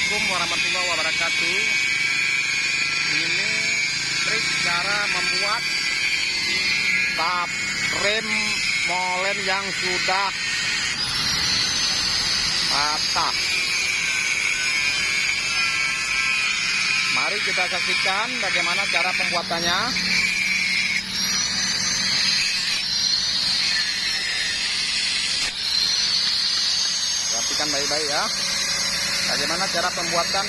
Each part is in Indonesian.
Assalamualaikum warahmatullahi wabarakatuh. Ini trik cara membuat tap rem molen yang sudah patah. Mari kita saksikan bagaimana cara pembuatannya. Perhatikan baik-baik ya. Bagaimana cara pembuatan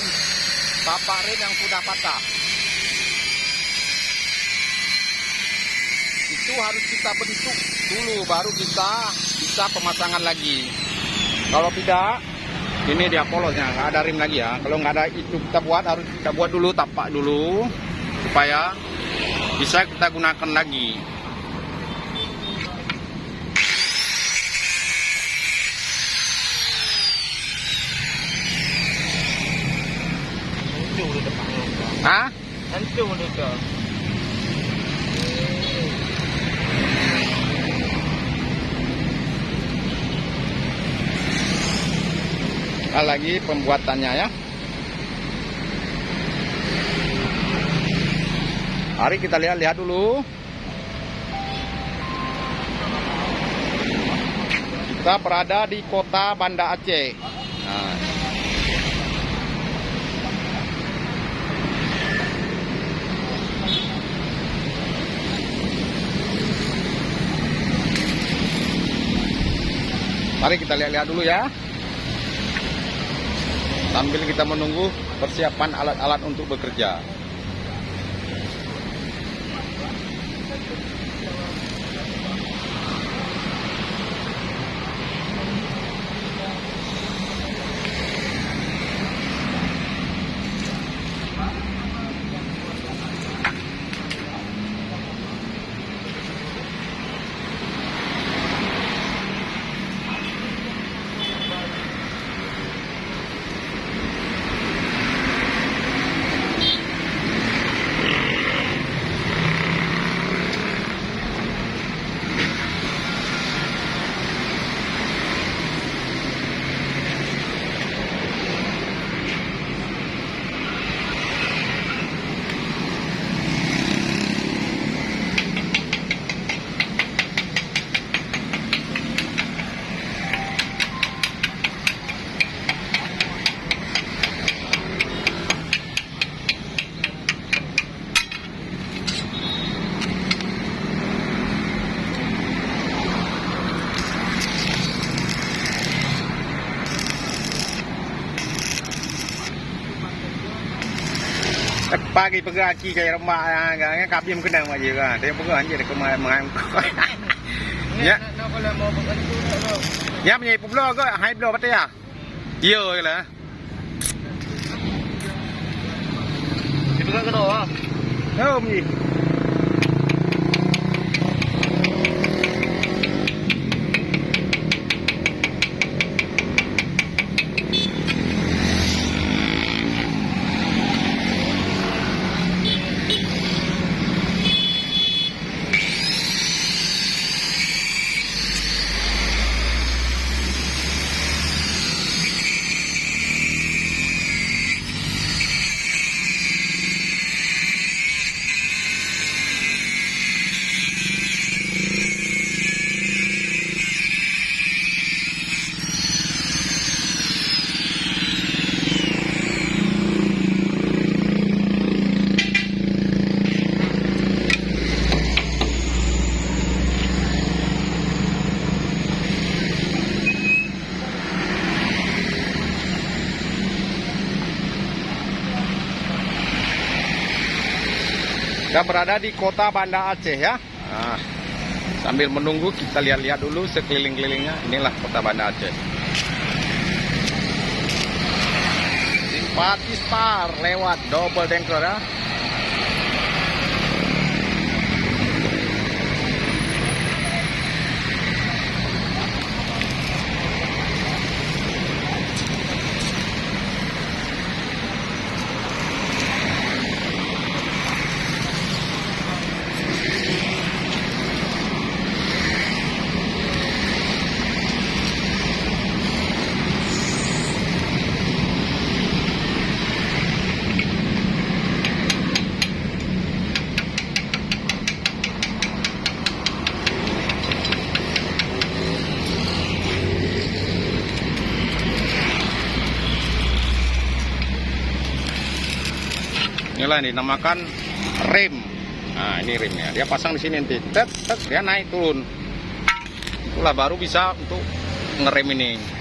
tapak rem yang sudah patah. Itu harus kita bentuk dulu, baru kita bisa pemasangan lagi. Kalau tidak, ini dia polosnya, nggak ada rem lagi ya. Kalau nggak ada itu kita buat, harus kita buat dulu tapak dulu, supaya bisa kita gunakan lagi. Hah? Hancur udah. Nah, lagi pembuatannya ya. Mari kita lihat dulu. Kita berada di kota Banda Aceh. Nah. Mari kita lihat dulu ya. Sambil kita menunggu persiapan alat-alat untuk bekerja. Pagi pegaki kayak remak yang kabim kena aja kan. Dia pegang aja ke mai. Ya. Nak kalau mau begitu tak. Ya punya publo ke high blow pati ya. Iya lah. Dipegang ke bawah. Oh mi. Kita berada di kota Banda Aceh ya. Nah, sambil menunggu kita lihat-lihat dulu sekeliling-kelilingnya. Inilah kota Banda Aceh. Simpati Spar lewat double tanker ya. inilah yang dinamakan rem. Nah, ini remnya. Dia pasang di sini nanti. Tet, tet, dia naik turun. Itulah baru bisa untuk ngerem ini.